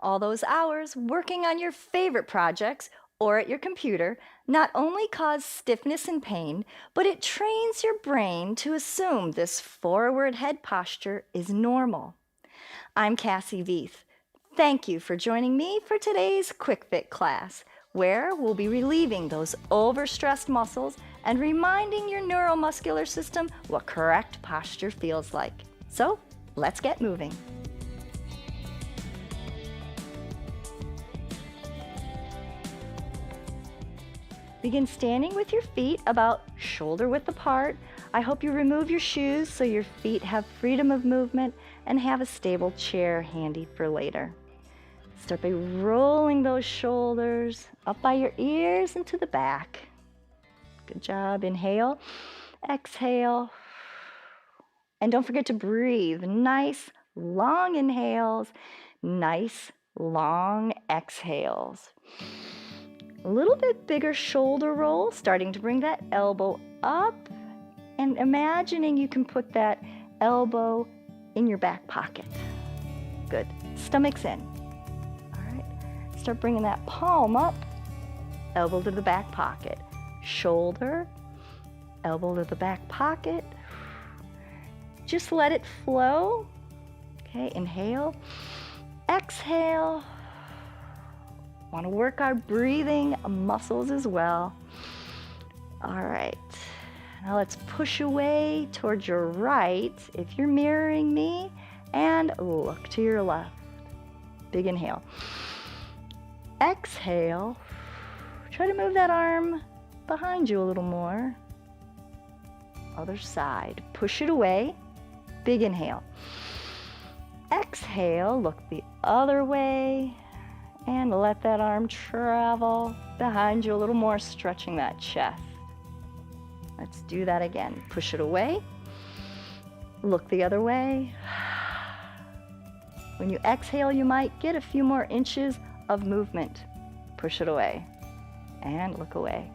All those hours working on your favorite projects or at your computer not only cause stiffness and pain, but it trains your brain to assume this forward head posture is normal. I'm Cassie Veith. Thank you for joining me for today's Quick Fit class, where we'll be relieving those overstressed muscles and reminding your neuromuscular system what correct posture feels like. So, let's get moving. Begin standing with your feet about shoulder width apart. I hope you remove your shoes so your feet have freedom of movement and have a stable chair handy for later. Start by rolling those shoulders up by your ears and to the back. Good job. Inhale, exhale, and don't forget to breathe. Nice, long inhales, nice, long exhales. A little bit bigger shoulder roll, starting to bring that elbow up and imagining you can put that elbow in your back pocket. Good. Stomach's in. All right. Start bringing that palm up, elbow to the back pocket. Shoulder, elbow to the back pocket. Just let it flow. Okay, inhale, exhale. Want to work our breathing muscles as well. All right, now let's push away towards your right if you're mirroring me, and look to your left. Big inhale. Exhale. Try to move that arm behind you a little more. Other side. Push it away. Big inhale. Exhale. Look the other way. And let that arm travel behind you a little more, stretching that chest. Let's do that again. Push it away. Look the other way. When you exhale, you might get a few more inches of movement. Push it away and look away.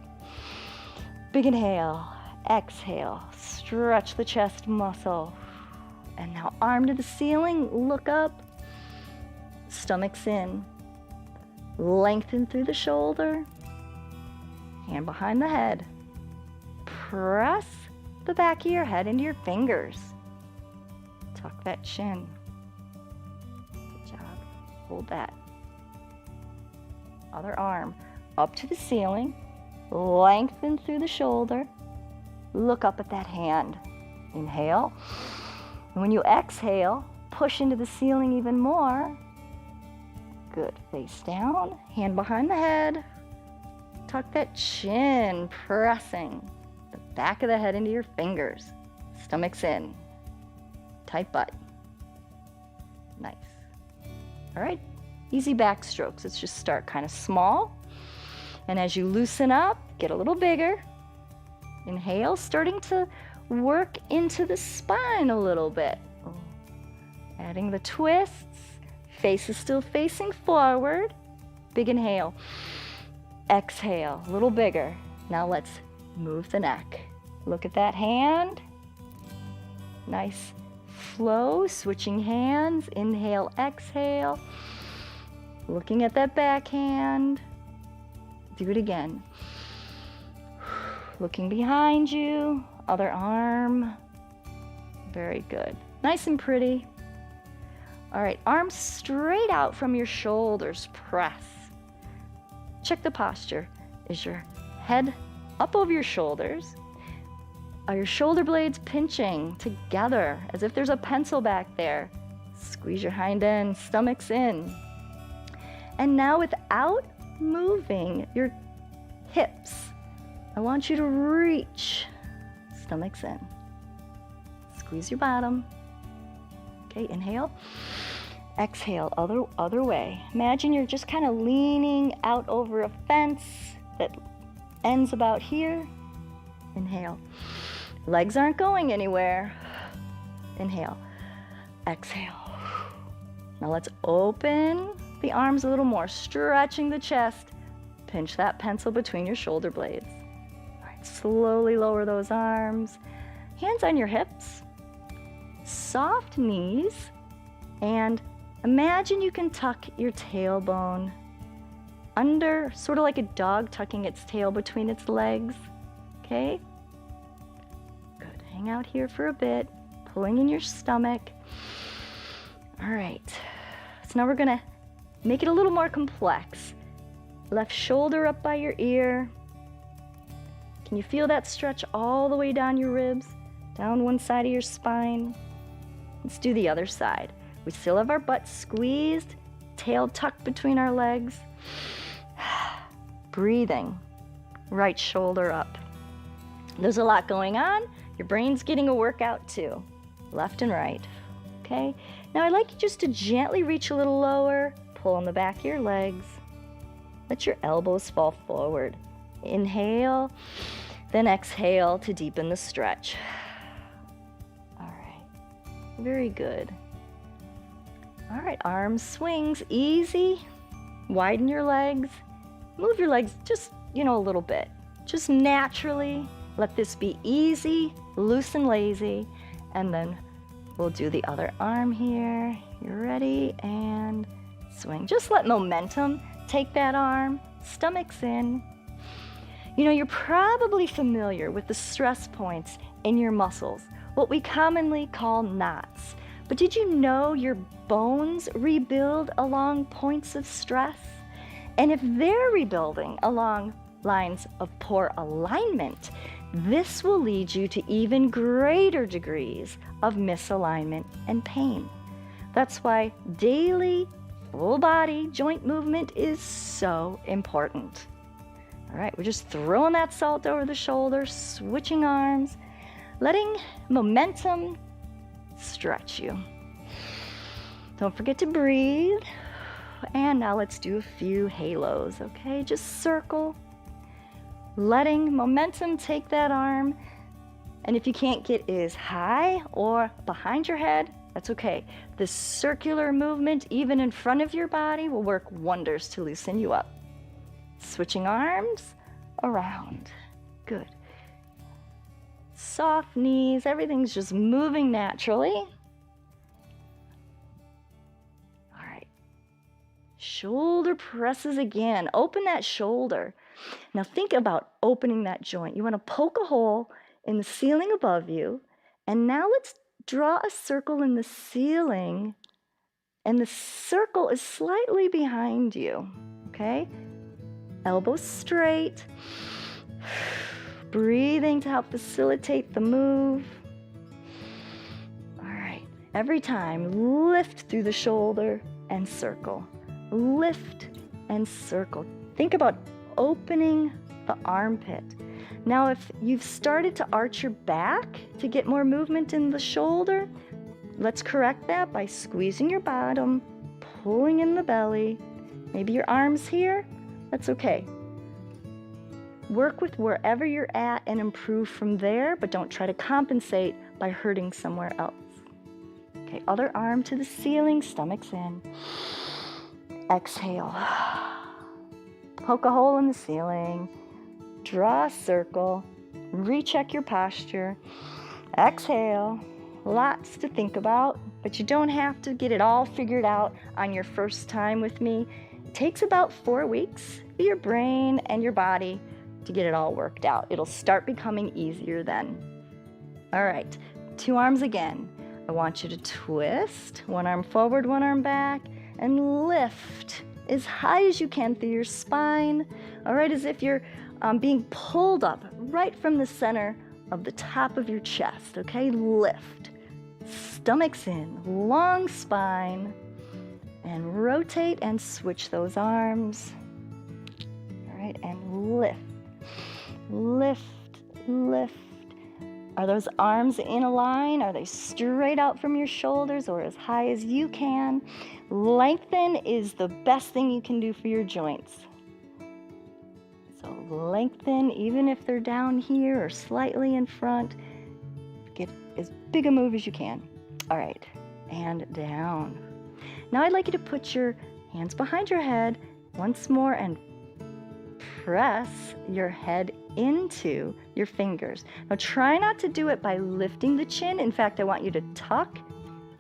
Big inhale. Exhale. Stretch the chest muscle. And now arm to the ceiling. Look up. Stomach's in. Lengthen through the shoulder, hand behind the head. Press the back of your head into your fingers. Tuck that chin. Good job. Hold that. Other arm up to the ceiling. Lengthen through the shoulder. Look up at that hand. Inhale. And when you exhale, push into the ceiling even more. Good. Face down, hand behind the head. Tuck that chin, pressing the back of the head into your fingers. Stomach's in. Tight butt. Nice. All right. Easy back strokes. Let's just start kind of small. And as you loosen up, get a little bigger. Inhale, starting to work into the spine a little bit. Adding the twists. Face is still facing forward. Big inhale. Exhale, a little bigger. Now let's move the neck. Look at that hand. Nice flow, switching hands. Inhale, exhale. Looking at that back hand. Do it again. Looking behind you. Other arm. Very good. Nice and pretty. All right, arms straight out from your shoulders, press. Check the posture. Is your head up over your shoulders? Are your shoulder blades pinching together as if there's a pencil back there? Squeeze your hind end, stomach's in. And now without moving your hips, I want you to reach, stomach's in. Squeeze your bottom. Okay, inhale. Exhale, other way. Imagine you're just kind of leaning out over a fence that ends about here. Inhale. Legs aren't going anywhere. Inhale. Exhale. Now let's open the arms a little more, stretching the chest. Pinch that pencil between your shoulder blades. All right, slowly lower those arms. Hands on your hips. Soft knees and Imagine you can tuck your tailbone under, sort of like a dog tucking its tail between its legs, okay? Good, hang out here for a bit, pulling in your stomach. All right, so now we're gonna make it a little more complex. Left shoulder up by your ear. Can you feel that stretch all the way down your ribs, down one side of your spine? Let's do the other side. We still have our butt squeezed, tail tucked between our legs. Breathing, right shoulder up. There's a lot going on. Your brain's getting a workout too, left and right, okay? Now I'd like you just to gently reach a little lower, pull on the back of your legs. Let your elbows fall forward. Inhale, then exhale to deepen the stretch. All right, very good. All right, arms swings, easy. Widen your legs. Move your legs just, a little bit. Just naturally. Let this be easy, loose and lazy. And then we'll do the other arm here. You're ready, and swing. Just let momentum take that arm, stomach's in. You're probably familiar with the stress points in your muscles, what we commonly call knots. But did you know your bones rebuild along points of stress? And if they're rebuilding along lines of poor alignment, this will lead you to even greater degrees of misalignment and pain. That's why daily full body joint movement is so important. All right, we're just throwing that salt over the shoulder, switching arms, letting momentum stretch you. Don't forget to breathe. And now let's do a few halos, okay? Just circle, letting momentum take that arm. And if you can't get as high or behind your head, that's okay. This circular movement, even in front of your body, will work wonders to loosen you up. Switching arms around. Good. Soft knees, everything's just moving naturally. Shoulder presses again. Open that shoulder. Now think about opening that joint. You want to poke a hole in the ceiling above you. And now let's draw a circle in the ceiling. And the circle is slightly behind you. Okay? Elbows straight. Breathing to help facilitate the move. All right. Every time, lift through the shoulder and circle. Lift and circle. Think about opening the armpit. Now, if you've started to arch your back to get more movement in the shoulder, let's correct that by squeezing your bottom, pulling in the belly. Maybe your arms here. That's okay. Work with wherever you're at and improve from there, but don't try to compensate by hurting somewhere else. Okay, other arm to the ceiling, stomach's in. Exhale. Poke a hole in the ceiling. Draw a circle. Recheck your posture. Exhale. Lots to think about, but you don't have to get it all figured out on your first time with me. It takes about 4 weeks for your brain and your body to get it all worked out. It'll start becoming easier then. All right, 2 arms again. I want you to twist, 1 arm forward, 1 arm back, and lift as high as you can through your spine. All right, as if you're being pulled up right from the center of the top of your chest, okay? Lift. Stomach's in, long spine, and rotate and switch those arms. All right, and lift, lift, lift. Are those arms in a line? Are they straight out from your shoulders or as high as you can? Lengthen is the best thing you can do for your joints. So lengthen, even if they're down here or slightly in front. Get as big a move as you can. All right, and down. Now I'd like you to put your hands behind your head once more and press your head into your fingers. Now try not to do it by lifting the chin. In fact, I want you to tuck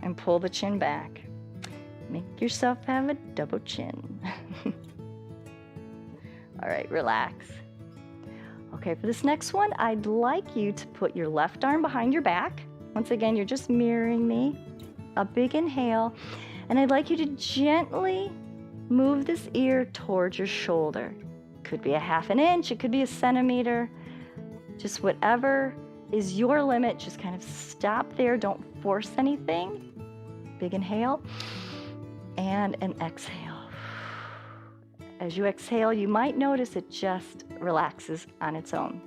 and pull the chin back. Make yourself have a double chin. All right, relax. Okay, for this next one, I'd like you to put your left arm behind your back. Once again, you're just mirroring me. A big inhale. And I'd like you to gently move this ear towards your shoulder. Could be a ½ an inch, it could be a centimeter. Just whatever is your limit, just kind of stop there. Don't force anything. Big inhale and an exhale. As you exhale, you might notice it just relaxes on its own.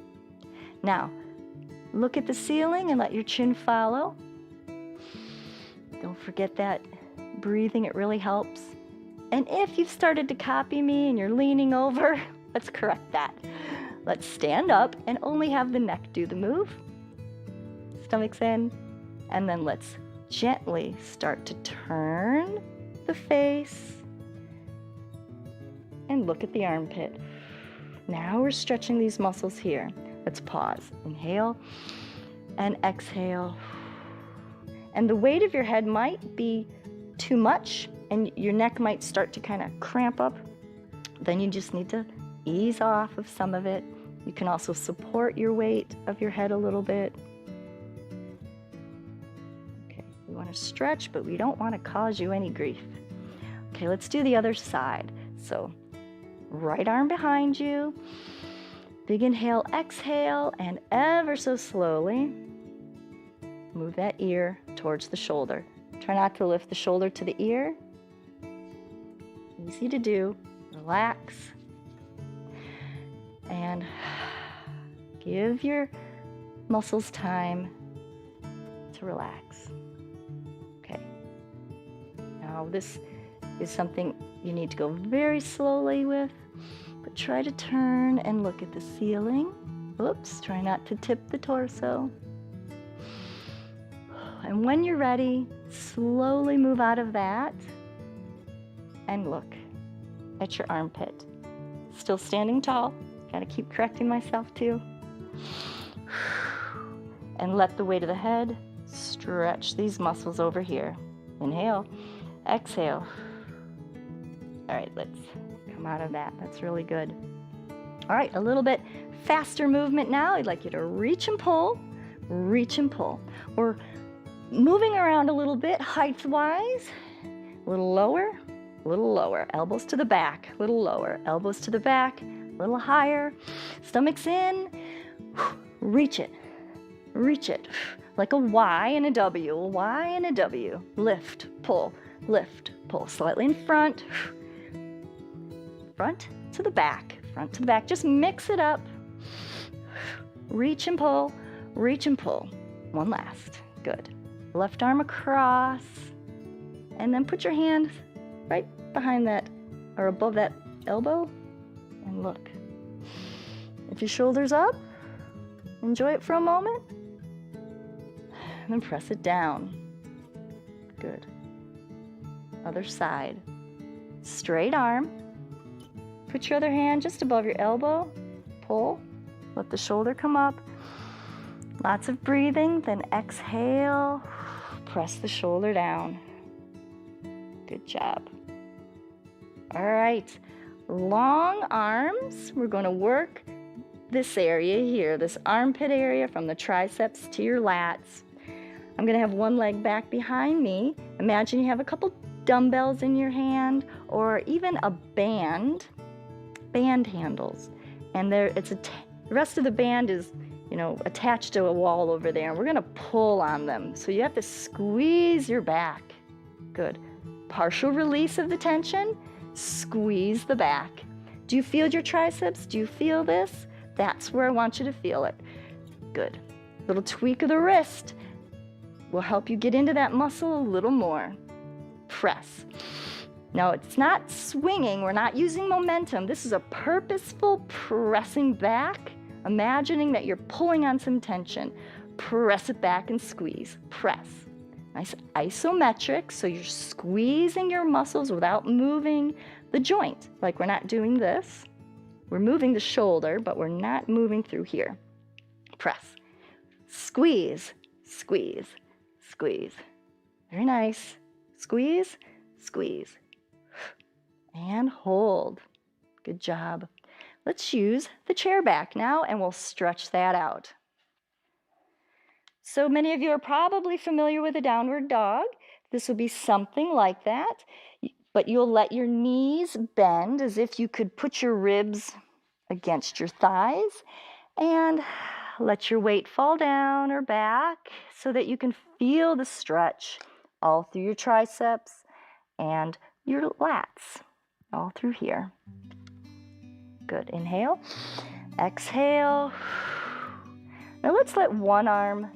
Now, look at the ceiling and let your chin follow. Don't forget that breathing, it really helps. And if you've started to copy me and you're leaning over, let's correct that. Let's stand up and only have the neck do the move. Stomach's in, and then let's gently start to turn the face and look at the armpit. Now we're stretching these muscles here. Let's pause. Inhale and exhale. And the weight of your head might be too much and your neck might start to kind of cramp up. Then you just need to ease off of some of it. You can also support your weight of your head a little bit. Okay, we want to stretch, but we don't want to cause you any grief. Okay, let's do the other side. So, right arm behind you. Big inhale, exhale, and ever so slowly, move that ear towards the shoulder. Try not to lift the shoulder to the ear. Easy to do. Relax. And give your muscles time to relax. Okay. Now this is something you need to go very slowly with, but try to turn and look at the ceiling. Oops, try not to tip the torso. And when you're ready, slowly move out of that and look at your armpit. Still standing tall. Gotta keep correcting myself too. And let the weight of the head stretch these muscles over here. Inhale, exhale. All right, let's come out of that. That's really good. All right, a little bit faster movement now. I'd like you to reach and pull, reach and pull. We're moving around a little bit height-wise. A little lower, elbows to the back, a little lower, elbows to the back, a little higher, stomach's in, reach it, like a Y and a W, a Y and a W, lift, pull, slightly in front to the back, just mix it up, reach and pull, one last, good, left arm across, and then put your hand right behind that or above that elbow and look. If your shoulder's up, enjoy it for a moment and then press it down. Good. Other side. Straight arm. Put your other hand just above your elbow. Pull. Let the shoulder come up. Lots of breathing. Then exhale. Press the shoulder down. Good job. All right, long arms. We're going to work this area here, this armpit area from the triceps to your lats. I'm going to have one leg back behind me. Imagine you have a couple dumbbells in your hand or even a band handles. And the rest of the band is, attached to a wall over there. And we're going to pull on them. So you have to squeeze your back. Good. Partial release of the tension. Squeeze the back. Do you feel your triceps? Do you feel this? That's where I want you to feel it. Good. Little tweak of the wrist will help you get into that muscle a little more. Press. Now it's not swinging. We're not using momentum. This is a purposeful pressing back, imagining that you're pulling on some tension. Press it back and squeeze. Press. Nice isometric, so you're squeezing your muscles without moving the joint. Like we're not doing this. We're moving the shoulder, but we're not moving through here. Press. Squeeze, squeeze, squeeze. Very nice. Squeeze, Squeeze. And hold. Good job. Let's use the chair back now, and we'll stretch that out. So many of you are probably familiar with a downward dog. This will be something like that, but you'll let your knees bend as if you could put your ribs against your thighs, and let your weight fall down or back so that you can feel the stretch all through your triceps and your lats, all through here. Good. Inhale. Exhale. Now let's let one arm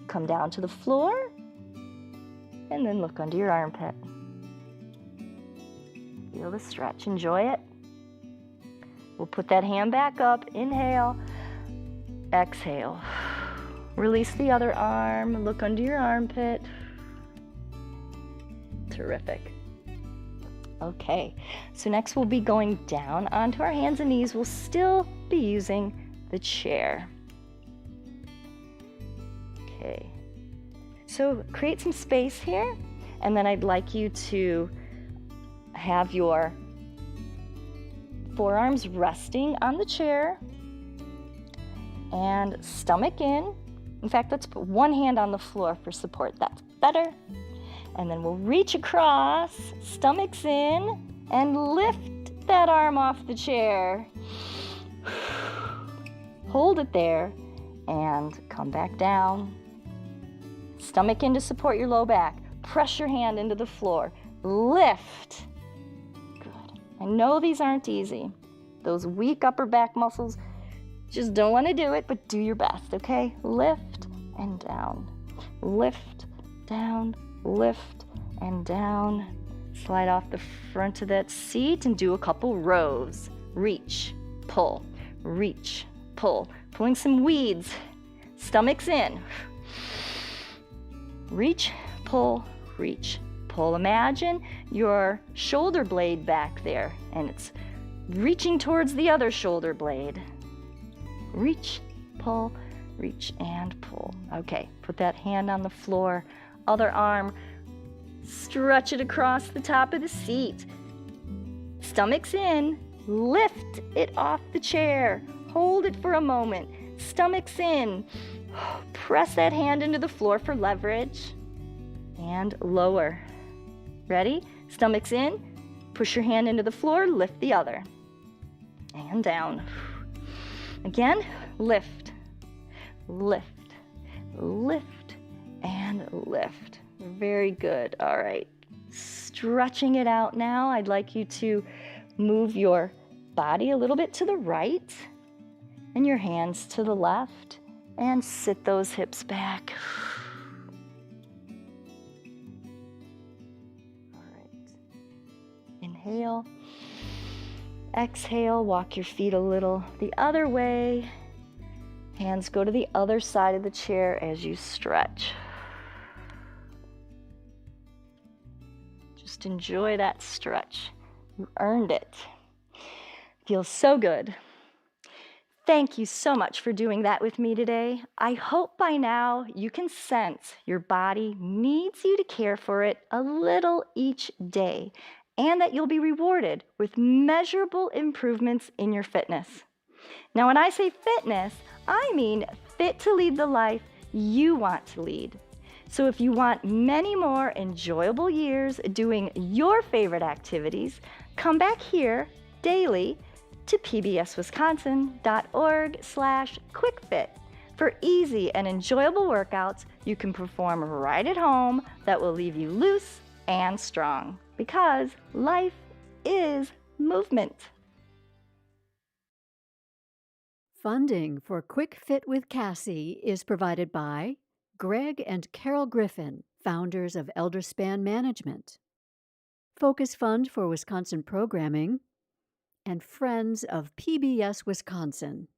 come down to the floor and then look under your armpit. Feel the stretch. Enjoy it. We'll put that hand back up. Inhale. Exhale. Release the other arm. Look under your armpit. Terrific. Okay, so next we'll be going down onto our hands and knees. We'll still be using the chair. Okay, so create some space here, and then I'd like you to have your forearms resting on the chair and stomach in. In fact, let's put one hand on the floor for support. That's better. And then we'll reach across, stomachs in, and lift that arm off the chair. Hold it there and come back down. Stomach in to support your low back. Press your hand into the floor. Lift. Good. I know these aren't easy. Those weak upper back muscles just don't want to do it, but do your best, okay? Lift and down. Lift, down, lift and down. Slide off the front of that seat and do a couple rows. Reach, pull, reach, pull. Pulling some weeds. Stomachs in. Reach, pull, reach, pull. Imagine your shoulder blade back there and it's reaching towards the other shoulder blade. Reach, pull, reach, and pull. Okay, put that hand on the floor. Other arm, stretch it across the top of the seat. Stomachs in, lift it off the chair. Hold it for a moment. Stomachs in. Press that hand into the floor for leverage. And lower. Ready? Stomachs in. Push your hand into the floor, lift the other. And down. Again, lift, lift, lift, and lift. Very good. All right. Stretching it out now. I'd like you to move your body a little bit to the right and your hands to the left and sit those hips back. All right. Inhale. Exhale, walk your feet a little the other way. Hands go to the other side of the chair as you stretch. Just enjoy that stretch. You earned it. Feels so good. Thank you so much for doing that with me today. I hope by now you can sense your body needs you to care for it a little each day, and that you'll be rewarded with measurable improvements in your fitness. Now, when I say fitness, I mean fit to lead the life you want to lead. So if you want many more enjoyable years doing your favorite activities, come back here daily to pbswisconsin.org/quickfit for easy and enjoyable workouts you can perform right at home that will leave you loose and strong, because life is movement. Funding for Quick Fit with Cassie is provided by Greg and Carol Griffin, founders of Elderspan Management, Focus Fund for Wisconsin Programming, and Friends of PBS Wisconsin.